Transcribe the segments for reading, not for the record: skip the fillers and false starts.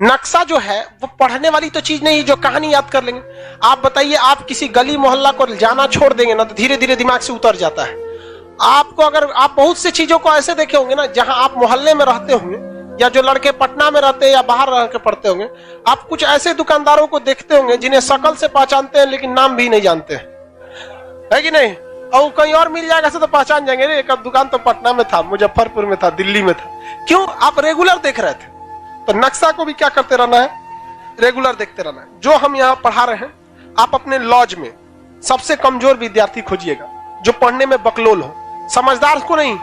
नक्शा जो है वो पढ़ने वाली तो चीज नहीं जो कहानी याद कर लेंगे। आप बताइए, आप किसी गली मोहल्ला को जाना छोड़ देंगे ना तो धीरे धीरे दिमाग से उतर जाता है। आपको अगर आप बहुत सी चीजों को ऐसे देखे होंगे ना, जहां आप मोहल्ले में रहते होंगे या जो लड़के पटना में रहते हैं या बाहर रह के पढ़ते होंगे, आप कुछ ऐसे दुकानदारों को देखते होंगे जिन्हें शक्ल से पहचानते हैं लेकिन नाम भी नहीं जानते, है कि नहीं? और कहीं और मिल जाएगा तो पहचान जाएंगे, रे एक दुकान तो पटना में था, मुजफ्फरपुर में था, दिल्ली में था। क्यों? आप रेगुलर देख रहे थे। तो नक्शा को भी क्या करते रहना है? रेगुलर देखते रहना है। जो हम यहाँ पढ़ा रहे हैं, आप अपने लॉज में सबसे कमजोर विद्यार्थी खोजिएगा जो पढ़ने में बकलोल हो। समझदार को नहीं,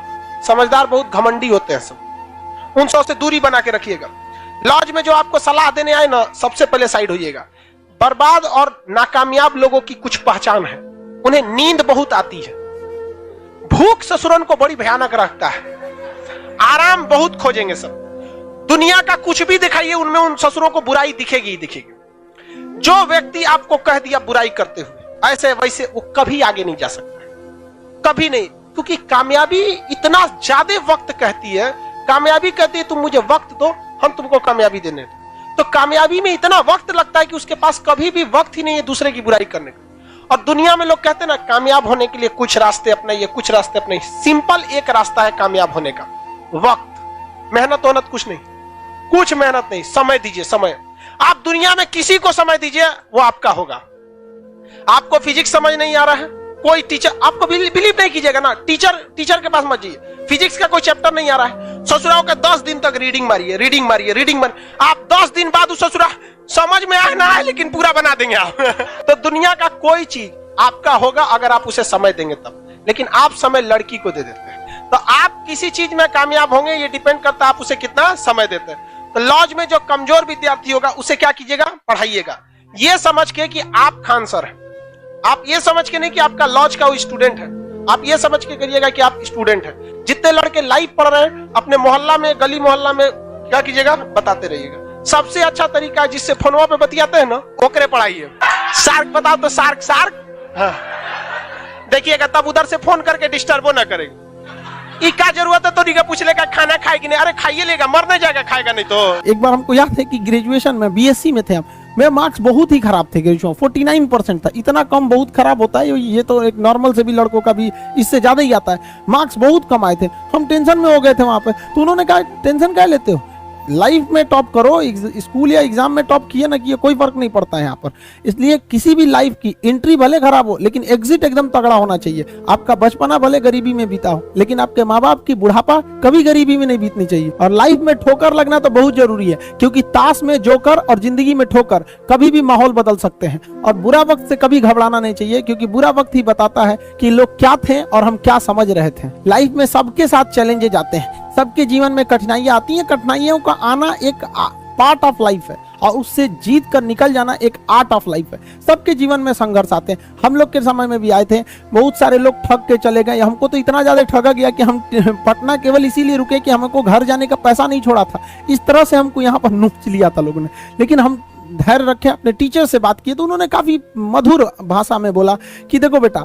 समझदार बहुत घमंडी होते हैं सब, उन सब से दूरी बना के रखिएगा। लॉज में जो आपको सलाह देने आए ना, सबसे पहले साइड होइएगा। बर्बाद और नाकामयाब लोगों की कुछ पहचान है, उन्हें नींद बहुत आती है, भूख ससुरन को बड़ी भयानक रखता है, आराम बहुत खोजेंगे सब। दुनिया का कुछ भी दिखाइए, उनमें उन ससुरों को बुराई दिखेगी ही दिखेगी। जो व्यक्ति आपको कह दिया बुराई करते हुए ऐसे वैसे, वो कभी आगे नहीं जा सकता, कभी नहीं। क्योंकि कामयाबी इतना ज्यादा वक्त कहती है, कामयाबी कहती है तुम मुझे वक्त दो, हम तुमको कामयाबी देने दो। तो कामयाबी में इतना वक्त लगता है कि उसके पास कभी भी वक्त ही नहीं है दूसरे की बुराई करने का। और दुनिया में लोग कहते हैं ना, कामयाब होने के लिए कुछ रास्ते अपनाइए, कुछ रास्ते अपनाइए। सिंपल एक रास्ता है कामयाब होने का, वक्त। मेहनत वहनत कुछ नहीं, कुछ मेहनत नहीं, समय दीजिए, समय। आप दुनिया में किसी को समय दीजिए, वो आपका होगा। आपको फिजिक्स समझ नहीं आ रहा है, कोई टीचर, आपको बिलीव नहीं कीजिएगा ना, टीचर के पास मत जाइए। फिजिक्स का कोई चैप्टर नहीं आ रहा है, ससुराओं का 10 दिन तक रीडिंग मारिए, रीडिंग मारिए, रीडिंग मारिए। आप 10 दिन बाद उस ससुरा समझ में आए ना आए, लेकिन पूरा बना देंगे आप। तो दुनिया का कोई चीज आपका होगा अगर आप उसे समय देंगे तब। लेकिन आप समय लड़की को दे देते हैं। तो आप किसी चीज में कामयाब होंगे, ये डिपेंड करता है आप उसे कितना समय देते हैं। तो लॉज में जो कमजोर विद्यार्थी होगा उसे क्या कीजिएगा? पढ़ाइएगा, ये समझ के कि आप खान सर हैं। आप ये समझ के नहीं कि आपका लॉज का वो स्टूडेंट है, आप ये समझ के करिएगा कि आप स्टूडेंट हैं। जितने लड़के लाइव पढ़ रहे हैं अपने मोहल्ला में, गली मोहल्ला में क्या कीजिएगा? बताते रहिएगा। सबसे अच्छा तरीका है जिससे फोनवा पे बतियाते हैं ना, ओकरे पढ़ाइए। सार्क बताओ तो सार्क हाँ। देखिएगा, तब उधर से फोन करके डिस्टर्बो ना करेंगे। क्या जरूरत है तो नहीं पूछ लेगा खाना खाएगी नहीं, अरे खाइए लेगा, मरने जाएगा, खाएगा नहीं तो। एक बार हमको याद है कि ग्रेजुएशन में बीएससी में थे हम, मेरे मार्क्स बहुत ही खराब थे। ग्रेजुएशन 49% था। इतना कम बहुत खराब होता है, ये तो एक नॉर्मल से भी लड़कों का भी इससे ज्यादा ही आता है। मार्क्स बहुत कम आए थे, हम टेंशन में हो गए थे वहां पे। तो उन्होंने कहा टेंशन क्या लेते हो, लाइफ में टॉप करो, स्कूल या एग्जाम में टॉप किए ना किए कोई फर्क नहीं पड़ता है यहाँ पर। इसलिए किसी भी लाइफ की एंट्री भले खराब हो लेकिन एग्जिट एकदम तगड़ा होना चाहिए। आपका बचपना भले गरीबी में बीता हो लेकिन आपके माँ बाप की बुढ़ापा कभी गरीबी में नहीं बीतनी चाहिए। और लाइफ में ठोकर लगना तो बहुत जरूरी है, क्योंकि ताश में जोकर और जिंदगी में ठोकर कभी भी माहौल बदल सकते हैं। और बुरा वक्त से कभी घबराना नहीं चाहिए, क्योंकि बुरा वक्त ही बताता है कि लोग क्या थे और हम क्या समझ रहे थे। लाइफ में सबके साथ चैलेंजेस आते हैं, सबके जीवन में कठिनाइयां आती हैं। कठिनाइयों का आना एक पार्ट ऑफ लाइफ है और उससे जीत कर निकल जाना एक आर्ट ऑफ लाइफ है। सबके जीवन में संघर्ष आते हैं, हम लोग के समय में भी आए थे। बहुत सारे लोग ठग के चले गए, हमको तो इतना ज्यादा ठगा गया कि हम पटना केवल इसीलिए रुके कि हमको घर जाने का पैसा नहीं छोड़ा था। इस तरह से हमको यहाँ पर नोच लिया था लोगों ने। लेकिन हम धैर्य रखे, अपने टीचर से बात की तो उन्होंने काफी मधुर भाषा में बोला कि देखो बेटा,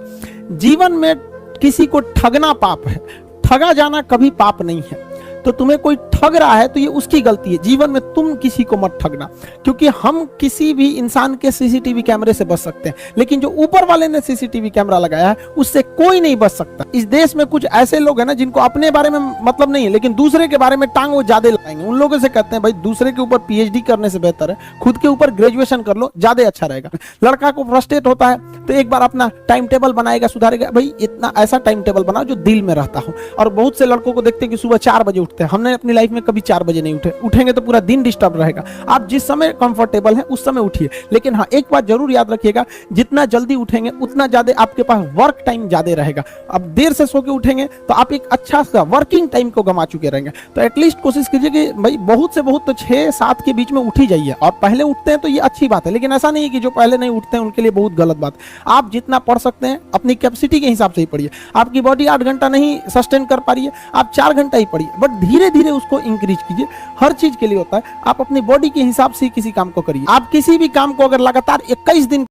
जीवन में किसी को ठगना पाप है, ठगा जाना कभी पाप नहीं है। तो तुम्हें कोई ठग रहा है तो ये उसकी गलती है, जीवन में तुम किसी को मत ठगना। क्योंकि हम किसी भी इंसान के सीसीटीवी कैमरे से बच सकते हैं, लेकिन जो ऊपर वाले ने सीसीटीवी कैमरा लगाया है उससे कोई नहीं बच सकता। इस देश में कुछ ऐसे लोग हैं ना जिनको अपने बारे में मतलब नहीं है लेकिन दूसरे के बारे में टांग वो ज्यादा लगाएंगे। उन लोगों से कहते हैं भाई दूसरे के ऊपर पीएचडी करने से बेहतर है खुद के ऊपर ग्रेजुएशन कर लो, ज्यादा अच्छा रहेगा। लड़का को फ्रस्ट्रेट होता है तो एक बार अपना टाइम टेबल बनाएगा, सुधारेगा। भाई इतना ऐसा टाइम टेबल बनाओ जो दिल में रहता हो। और बहुत से लड़कों को देखते हैं कि सुबह 4 बजे उठते हैं, हमने अपनी लाइफ में कभी 4 बजे नहीं उठेंगे तो पूरा दिन डिस्टर्ब रहेगा। आप जिस समय कंफर्टेबल है उस समय उठिए। लेकिन हाँ, एक बात जरूर याद रखिएगा, जितना जल्दी उठेंगे उतना ज्यादा आपके पास वर्क टाइम ज्यादा रहेगा। अब देर से सो के उठेंगे तो आप एक अच्छा सा वर्किंग टाइम को गंवा चुके रहेंगे। तो एटलीस्ट कोशिश कीजिए कि भाई बहुत से बहुत तो 6-7 के बीच में उठ ही जाइए। और पहले उठते हैं तो ये अच्छी बात है, लेकिन ऐसा नहीं है कि जो पहले नहीं उठते हैं उनके लिए बहुत गलत बात। आप जितना पढ़ सकते हैं अपनी कैपेसिटी के हिसाब से ही पढ़िए। आपकी बॉडी 8 घंटा नहीं सस्टेन कर पा रही है, आप 4 घंटा ही पढ़िए, बट धीरे धीरे उसको इंक्रीज कीजिए। हर चीज के लिए होता है, आप अपनी बॉडी के हिसाब से किसी काम को करिए। आप किसी भी काम को अगर लगातार 21 दिन